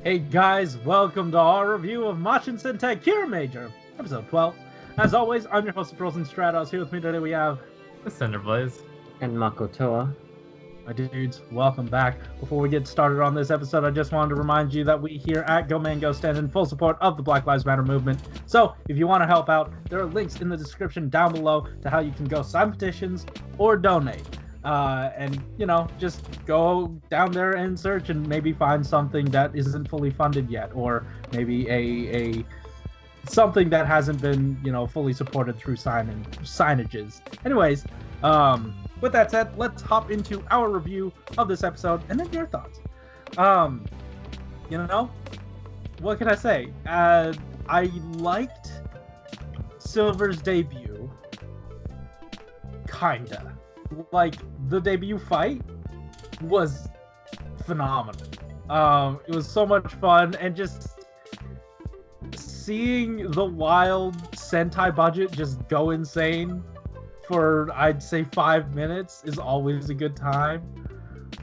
Hey guys, welcome to our review of Mashin Sentai Kiramager, episode 12. As always, I'm your host, Frozen Stratos. Here with me today we have The Cinder Blaze. And Makotoa. my dudes. Welcome back. Before we get started on this episode, I just wanted to remind you that we here at Go Man Go stand in full support of the Black Lives Matter movement. So, if you want to help out, there are links in the description down below to how you can go sign petitions or donate. And just go down there and search and maybe find something that isn't fully funded yet, or maybe a something that hasn't been fully supported through signages. Anyways, with that said, let's hop into our review of this episode and then your thoughts. What can I say? I liked Silver's debut, kinda. Like, the debut fight was phenomenal. It was so much fun, and just seeing the wild Sentai budget just go insane for, I'd say, 5 minutes is always a good time.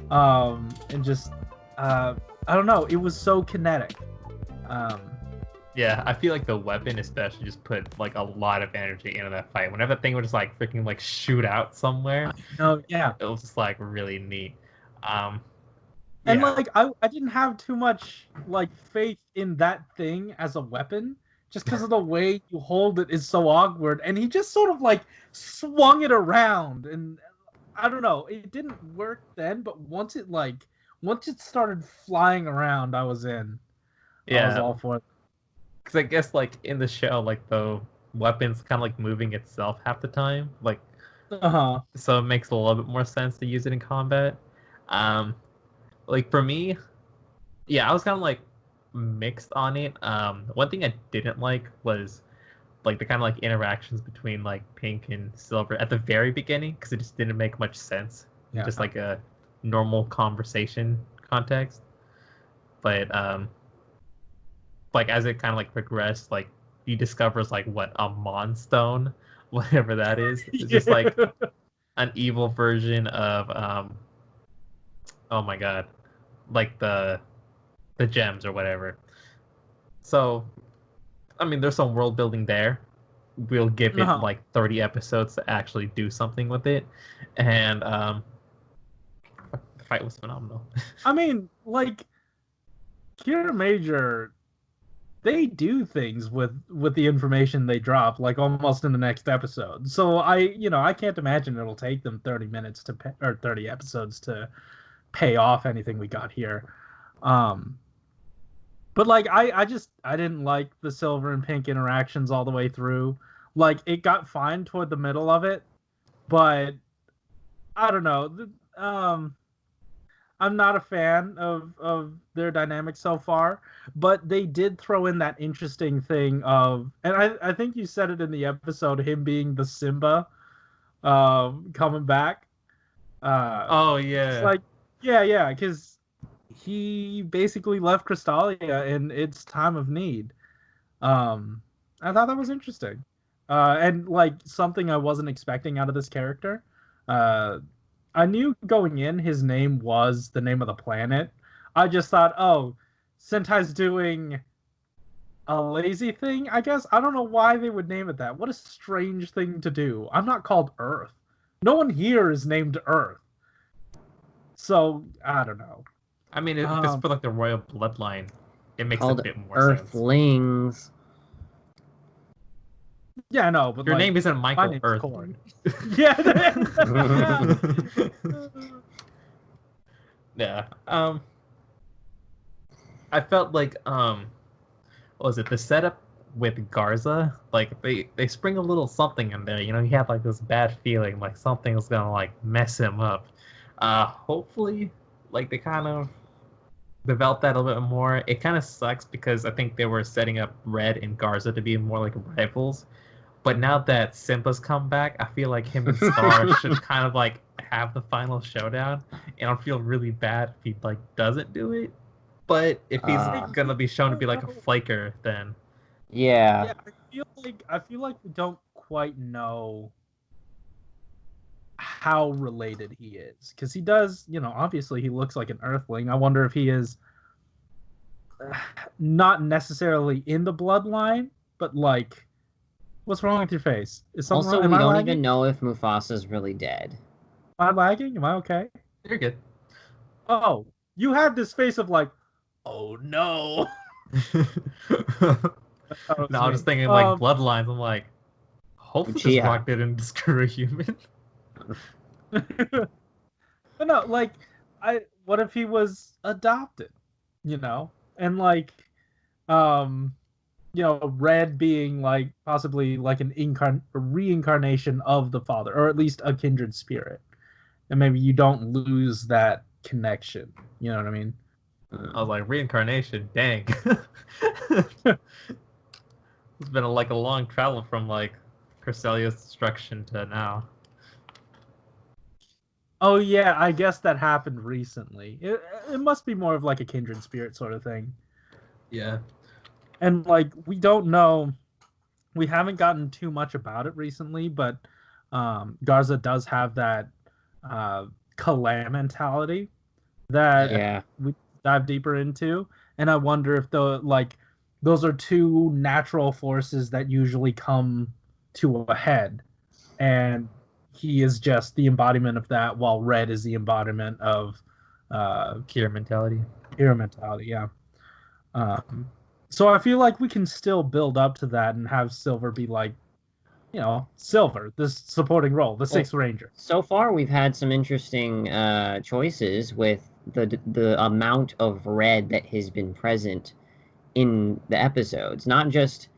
And just, I don't know, it was so kinetic. Yeah, I feel like the weapon especially just put like a lot of energy into that fight. Whenever that thing would just like freaking like shoot out somewhere, Yeah. it was just like really neat. And yeah. like I didn't have too much like faith in that thing as a weapon, just because of the way you hold it is so awkward. And he just sort of like swung it around, and I don't know, it didn't work then, but once it started flying around, I was in. I was all for it. Because I guess like in the show, like the weapon's kind of like moving itself half the time, like so it makes a little bit more sense to use it in combat. Like for me, yeah, I was kind of like mixed on it. One thing I didn't like was like the kind of like interactions between like Pink and Silver at the very beginning, because it just didn't make much sense. Yeah. Just like a normal conversation context. But like as it kind of like progressed, like he discovers like what a Monstone, whatever that is. It's just like an evil version of oh my god, like the gems or whatever. So I mean, there's some world building there. We'll give it like 30 episodes to actually do something with it, and the fight was phenomenal. I mean, like, Kiramager, they do things with the information they drop, like almost in the next episode. So I can't imagine it'll take them 30 minutes or 30 episodes to pay off anything we got here. But like I didn't like the Silver and Pink interactions all the way through. Like, it got fine toward the middle of it, but I don't know. I'm not a fan of their dynamic so far, but they did throw in that interesting thing of, and I think you said it in the episode, him being the Simba coming back. Oh yeah. It's like, yeah, because he basically left Crystalia in its time of need. I thought that was interesting. And like something I wasn't expecting out of this character. I knew going in his name was the name of the planet. I just thought, oh, Sentai's doing a lazy thing, I guess. I don't know why they would name it that. What a strange thing to do. I'm not called Earth. No one here is named Earth. So, I don't know. I mean, if it's for like the royal bloodline, it makes a bit more Earthlings. Yeah, I know, but your like, name isn't Michael Earth. Yeah. Yeah. I felt like what was it? The setup with Garza, like they spring a little something in there. You have like this bad feeling, like something's gonna like mess him up. Hopefully, like they kind of develop that a little bit more. It kind of sucks because I think they were setting up Red and Garza to be more like rivals. But now that Simba's come back, I feel like him and Star should kind of like have the final showdown, and I'll feel really bad if he like doesn't do it. But if he's gonna be shown to be like a flaker, then yeah, I feel like we don't quite know how related he is, because he does, obviously he looks like an Earthling. I wonder if he is not necessarily in the bloodline, but like, what's wrong with your face? Is something Also, wrong? Am we I don't lagging? even know if Mufasa's really dead. Am I lagging? Am I okay? You're good. Oh, you had this face of like, oh no. No, I'm just thinking like bloodlines. I'm like, hopefully this Uchiha. rock didn't screw a human. But no, like, what if he was adopted? You know, and like, Red being like possibly like a reincarnation of the father, or at least a kindred spirit, and maybe you don't lose that connection. You know what I mean? I was like, reincarnation, dang. It's been like a long travel from like Creselia's destruction to now. Oh yeah, I guess that happened recently. It must be more of like a kindred spirit sort of thing. Yeah. And like we don't know, we haven't gotten too much about it recently, but Garza does have that Kala mentality that Yeah. we dive deeper into, and I wonder if those are two natural forces that usually come to a head, and he is just the embodiment of that, while Red is the embodiment of Kira mentality. Kira mentality. Yeah. So I feel like we can still build up to that and have Silver be like, Silver, this supporting role, the Sixth Ranger. So far, we've had some interesting choices with the amount of red that has been present in the episodes. Not just,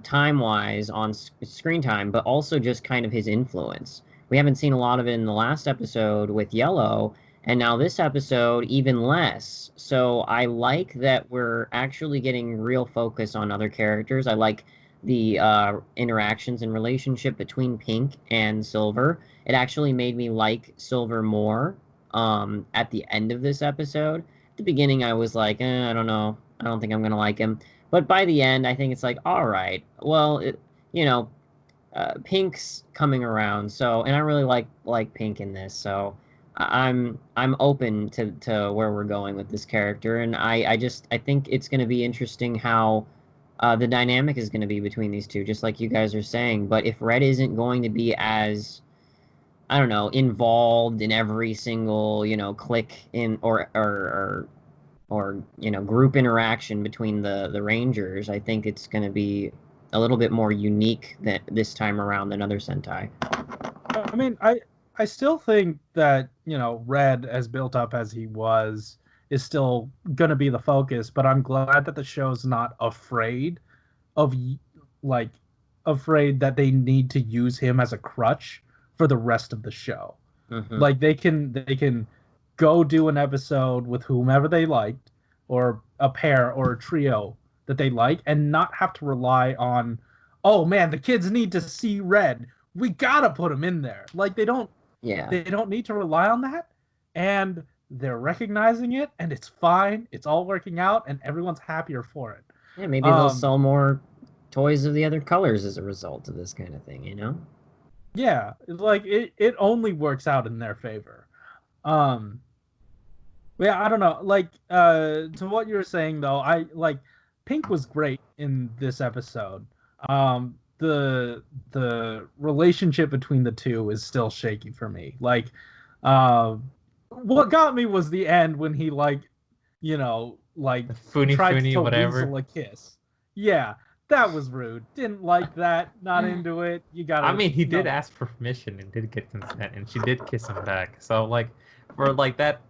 time-wise on screen time, but also just kind of his influence. We haven't seen a lot of it in the last episode with Yellow, and now this episode, even less. So I like that we're actually getting real focus on other characters. I like the interactions and relationship between Pink and Silver. It actually made me like Silver more at the end of this episode. At the beginning, I was like, I don't know. I don't think I'm going to like him. But by the end, I think it's like, all right, well, Pink's coming around. So, and I really like Pink in this. So I'm open to where we're going with this character. And I think it's going to be interesting how the dynamic is going to be between these two, just like you guys are saying. But if Red isn't going to be as, I don't know, involved in every single, click in or group interaction between the Rangers, I think it's going to be a little bit more unique this time around than other Sentai. I mean, I still think that, Red, as built up as he was, is still going to be the focus, but I'm glad that the show's not afraid that they need to use him as a crutch for the rest of the show. Mm-hmm. Like they can go do an episode with whomever they liked, or a pair or a trio that they like, and not have to rely on, oh man, the kids need to see Red, we gotta put him in there. Like they don't need to rely on that, and they're recognizing it, and it's fine, it's all working out, and everyone's happier for it. Yeah, maybe they'll sell more toys of the other colors as a result of this kind of thing, Yeah, like it only works out in their favor. Yeah, I don't know. Like, to what you were saying though, I like Pink was great in this episode. The relationship between the two is still shaky for me. Like, what got me was the end when he tried to whatever. weasel a kiss. Yeah, that was rude. Didn't like that. Not into it. You gotta. I mean, he did ask for permission and did get consent, and she did kiss him back. So like, for like that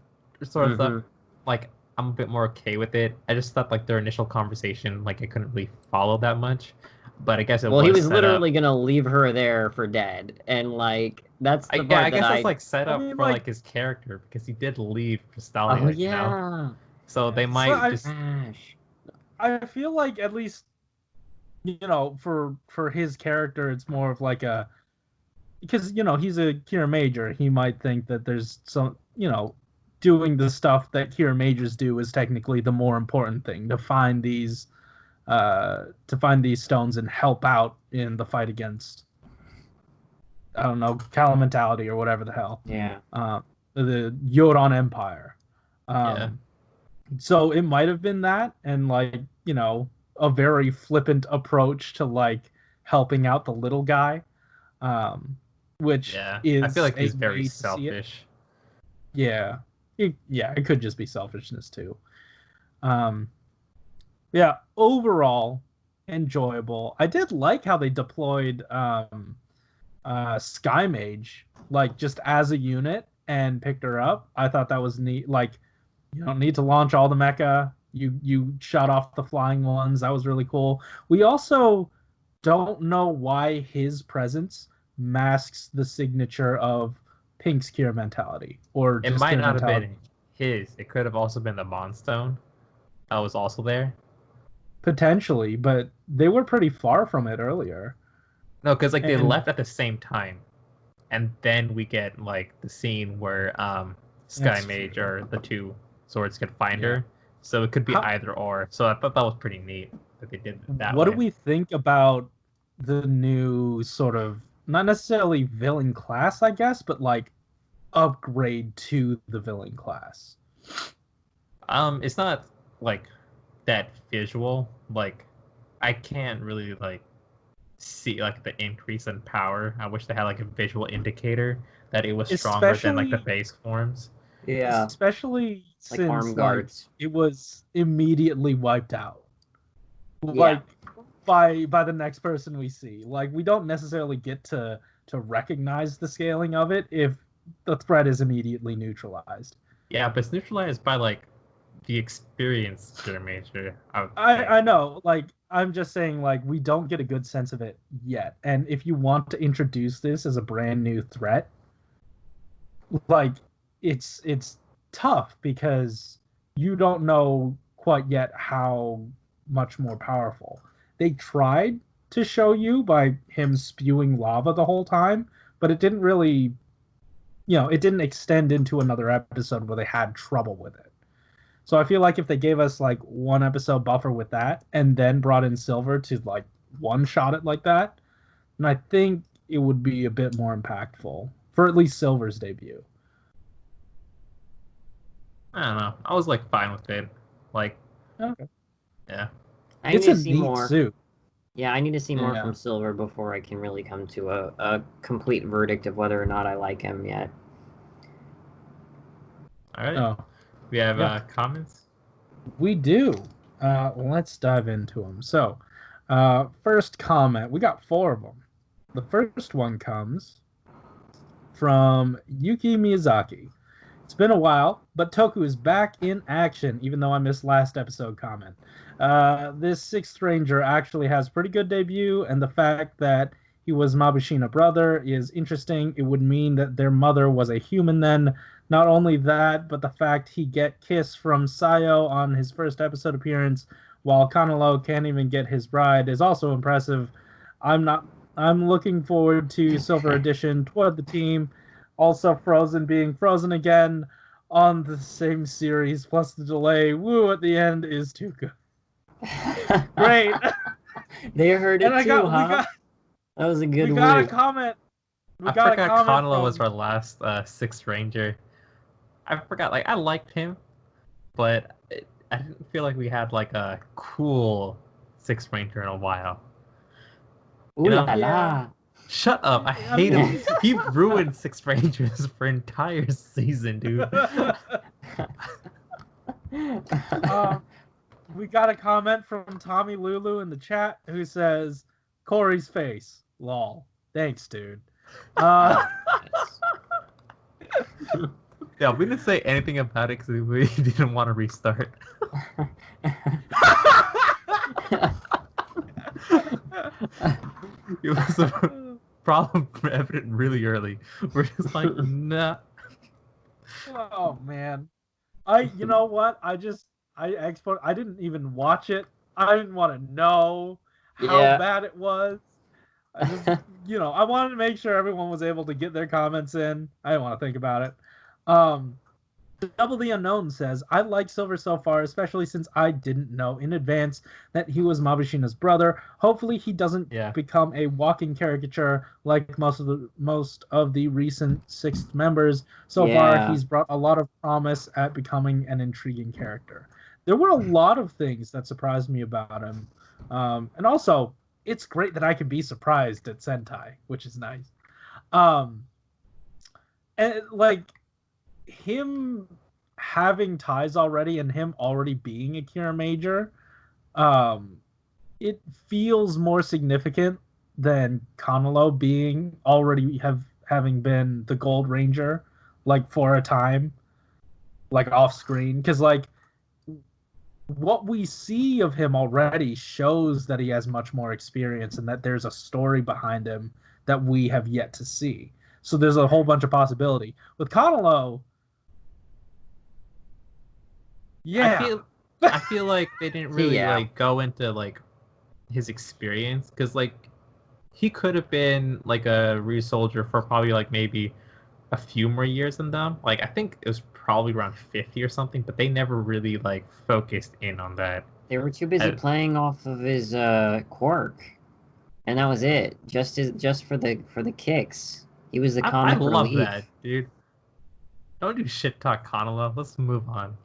sort of stuff, like I'm a bit more okay with it. I just thought like their initial conversation, like I couldn't really follow that much. But I guess it was. Well, he was set literally up. gonna leave her there for dead, and like that's the part I guess that's like set up for like his character, because he did leave Crestalia. Oh yeah. So they might just. I feel like at least, for his character, it's more of like a, because he's a Kiramager. He might think that there's some, doing the stuff that Kiramagers do is technically the more important thing, to find these stones and help out in the fight against, I don't know, Kala mentality or whatever the hell. Yeah. The Yoron Empire. So it might have been that, and like, you know, a very flippant approach to like helping out the little guy, um, which Yeah, I feel is like a he's very way to see it. selfish. Yeah, yeah, it could just be selfishness too. Um, yeah, overall enjoyable. I did like how they deployed Sky Mage like just as a unit and picked her up. I thought that was neat. Like, you don't need to launch all the mecha. You shot off the flying ones. That was really cool. We also don't know why his presence masks the signature of Pink's Kira mentality or It just might Kira not have mentality. been his. It could have also been the Monstone that was also there. Potentially, but they were pretty far from it earlier. No, because like they And left at the same time, and then we get like the scene where Sky that's Mage true. or the two swords could find Yeah. her. So it could be How, either or. So I thought that was pretty neat that they did it that what do way. we think about the new sort of not necessarily villain class, I guess, but like upgrade to the villain class? It's not like that visual. Like I can't really like see like the increase in power. I wish they had like a visual indicator that it was stronger than like the Especially base forms. Yeah, especially like arm since like guards. it was immediately wiped out. Yeah. Like by the next person we see. Like we don't necessarily get to recognize the scaling of it if the threat is immediately neutralized. Yeah, but it's neutralized by like the experienced Kiramager, I would think. I know, like I'm just saying, like we don't get a good sense of it yet. And if you want to introduce this as a brand new threat, like it's tough because you don't know quite yet how much more powerful. They tried to show you by him spewing lava the whole time, but it didn't really, it didn't extend into another episode where they had trouble with it. So I feel like if they gave us like one episode buffer with that and then brought in Silver to like one shot it like that, then I think it would be a bit more impactful for at least Silver's debut. I don't know. I was like fine with it. Like, Okay. yeah. I need It's a to see neat more. suit. Yeah, I need to see more Yeah. from Silver before I can really come to a complete verdict of whether or not I like him yet. All right. Oh, We have yeah. comments. We do. Let's dive into them. So, first comment. We got 4 of them. The first one comes from Yuki Miyazaki. It's been a while, but Toku is back in action, even though I missed last episode comment. This Sixth Ranger actually has pretty good debut, and the fact that he was Mabushina brother is interesting. It would mean that their mother was a human then. Not only that, but the fact he get kiss from Sayo on his first episode appearance, while Kanalo can't even get his bride, is also impressive. I'm not. I'm looking forward to Silver Edition toward the team. Also, Frozen being Frozen again on the same series, plus the delay. Woo at the end is too good. Great. They heard it And I too, got, huh? That was a good we got a word. comment. We I got a forgot comment Conlo from. was our last Sixth Ranger. I forgot. Like I liked him, but I didn't feel like we had like a cool Sixth Ranger in a while. Ooh You know? la la. Shut up! I I hate mean- him. He ruined Sixth Rangers for entire season, dude. We got a comment from Tommy Lulu in the chat who says, Corey's face. Lol. Thanks, dude. Yeah, we didn't say anything about it because we didn't want to restart. It was a problem evident really early. We're just like, nah. Oh man. You know what? I didn't even watch it. I didn't want to know how Yeah. bad it was. I just, I wanted to make sure everyone was able to get their comments in. I didn't want to think about it. Double the Unknown says, I like Silver so far, especially since I didn't know in advance that he was Mabashina's brother. Hopefully he doesn't become a walking caricature like most of the recent Sixth members. So far, he's brought a lot of promise at becoming an intriguing character. There were a lot of things that surprised me about him. And also, it's great that I can be surprised at Sentai, which is nice. And like him having ties already and him already being a Kiramager, it feels more significant than Kanalo being already having been the Gold Ranger, like for a time, like off screen. Because like what we see of him already shows that he has much more experience and that there's a story behind him that we have yet to see. So there's a whole bunch of possibility. With Kanalo, I feel like they didn't really like go into like his experience, because like he could have been like a Ryu soldier for probably like maybe a few more years than them. Like I think it was probably around 50 or something, but they never really like focused in on that. They were too busy playing off of his quirk, and that was it. Just for the kicks. He was the comic relief. I love that, dude. Don't do shit talk, Kanalo. Let's move on.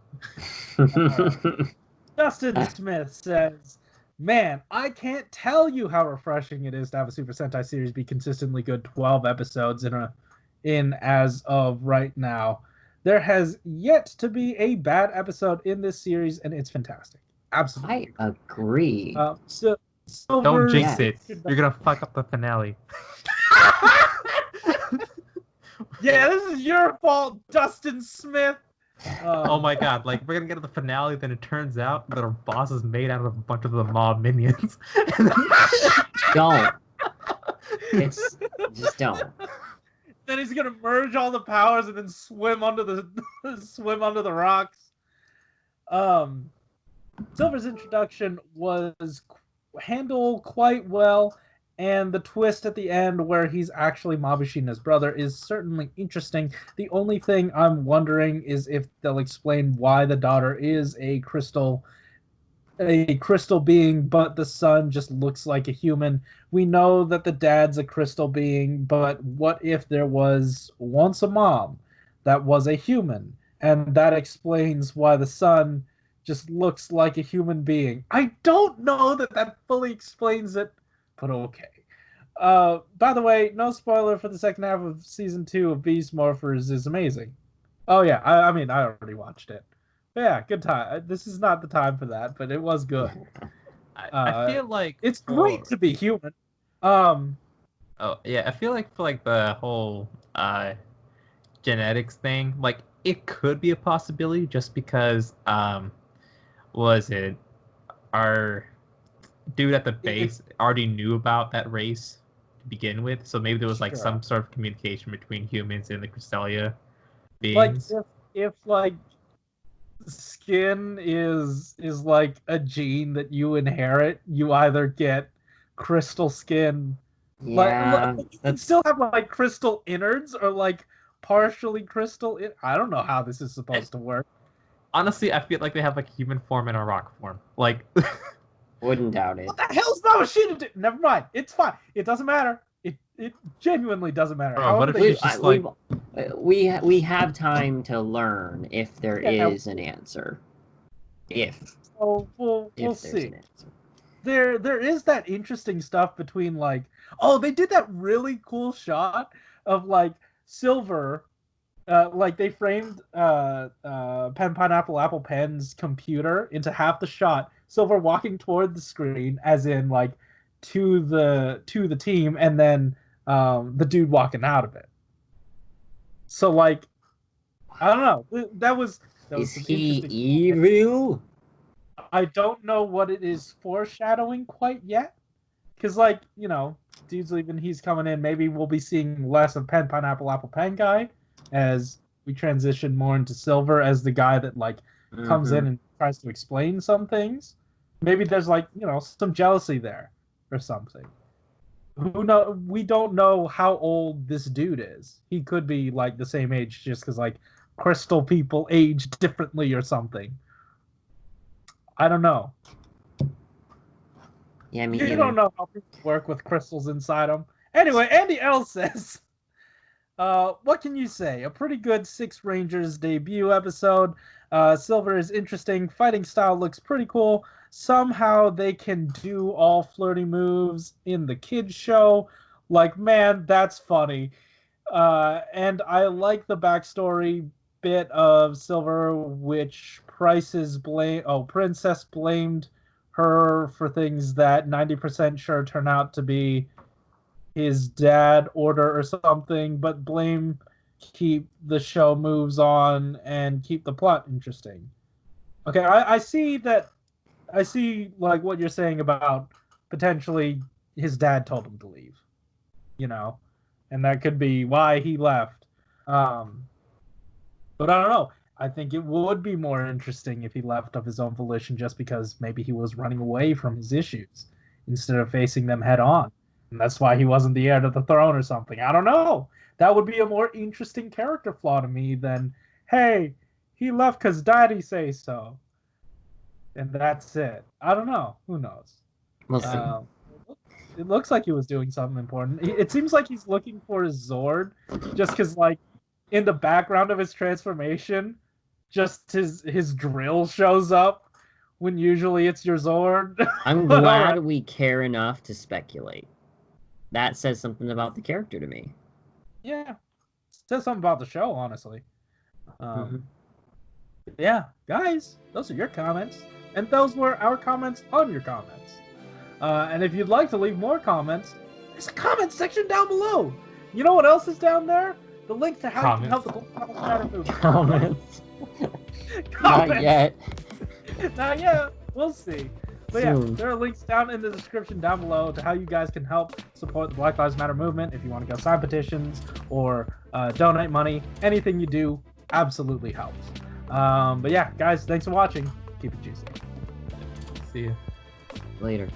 Justin Smith says, man, I can't tell you how refreshing it is to have a Super Sentai series be consistently good 12 episodes in as of right now. There has yet to be a bad episode in this series, and it's fantastic. Absolutely. I agree. Don't jinx it. You're going to fuck up the finale. Yeah, this is your fault, Dustin Smith. Oh my god, like, we're gonna get to the finale, then it turns out that our boss is made out of a bunch of the mob minions. Don't. Just don't. Then he's gonna merge all the powers and then swim under the rocks. Silver's introduction was handled quite well, and the twist at the end where he's actually Mabashina's brother is certainly interesting. The only thing I'm wondering is if they'll explain why the daughter is a crystal being, but the son just looks like a human. We know that the dad's a crystal being, but what if there was once a mom that was a human, and that explains why the son just looks like a human being? I don't know that fully explains it, but okay. By the way, no spoiler for the second half of season 2 of Beast Morphers is amazing. Oh yeah, I mean, I already watched it. But yeah, good time. This is not the time for that, but it was good. I feel like it's great to be human. Oh yeah, I feel like for like the whole genetics thing, like it could be a possibility just because was it our dude at the base already knew about that race to begin with, so maybe there was like some sort of communication between humans and the Crystalia beings. Like if like skin is like a gene that you inherit, you either get crystal skin. Yeah, you can still have like crystal innards or like partially crystal. I don't know how this is supposed to work. Honestly, I feel like they have like human form and a rock form. Like, wouldn't doubt it. What the hell's Mabashina do? Never mind. It's fine. It doesn't matter. It genuinely doesn't matter. What if it's just like we have time to learn if there is an answer. So we'll see. There is that interesting stuff between like, oh, they did that really cool shot of like Silver, like they framed Pen Pineapple Apple Pen's computer into half the shot. Silver walking toward the screen, as in like to the team, and then the dude walking out of it. So like, I don't know. That was is he evil? I don't know what it is foreshadowing quite yet, because like, you know, dude's leaving, he's coming in. Maybe we'll be seeing less of Pen Pineapple Apple Pen guy as we transition more into Silver as the guy that like comes in and tries to explain some things. Maybe there's like, you know, some jealousy there or something. Who know? We don't know how old this dude is. He could be like the same age, just because like crystal people age differently or something. I don't know. Yeah, me You either. don't know how people work with crystals inside them. Anyway, Andy L says, what can you say? A pretty good Six Rangers debut episode. Silver is interesting. Fighting style looks pretty cool. Somehow they can do all flirty moves in the kids show. Like, man, that's funny. And I like the backstory bit of Silver, which Princess blamed her for things that 90% sure turn out to be his dad order or something, but blame keep the show moves on and keep the plot interesting. Okay, I see that. I see like what you're saying about potentially his dad told him to leave, you know, and that could be why he left. But I don't know. I think it would be more interesting if he left of his own volition, just because maybe he was running away from his issues instead of facing them head on. And that's why he wasn't the heir to the throne or something. I don't know. That would be a more interesting character flaw to me than, hey, he left because daddy says so. And that's it. I don't know. Who knows? We'll see. It looks like he was doing something important. It seems like he's looking for his Zord, just because, like, in the background of his transformation, just his drill shows up when usually it's your Zord. I'm glad we care enough to speculate. That says something about the character to me. Yeah, it says something about the show, honestly. Yeah, guys, those are your comments, and those were our comments on your comments. And if you'd like to leave more comments, there's a comment section down below. You know what else is down there? The link to how you can help the Black Lives Matter movement. Comments. Not yet. Not yet. We'll see. But yeah, Soon. there are links down in the description down below to how you guys can help support the Black Lives Matter movement. If you want to go sign petitions or donate money, anything you do absolutely helps. But yeah, guys, thanks for watching. Keep it juicy. See you. Later.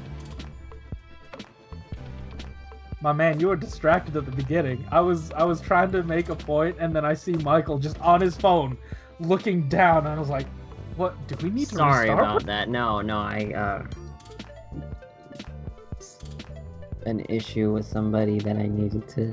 My man, you were distracted at the beginning. I was trying to make a point, and then I see Michael just on his phone, looking down, and I was like, "What? Do we need to Sorry restart?" about that. No, an issue with somebody that I needed to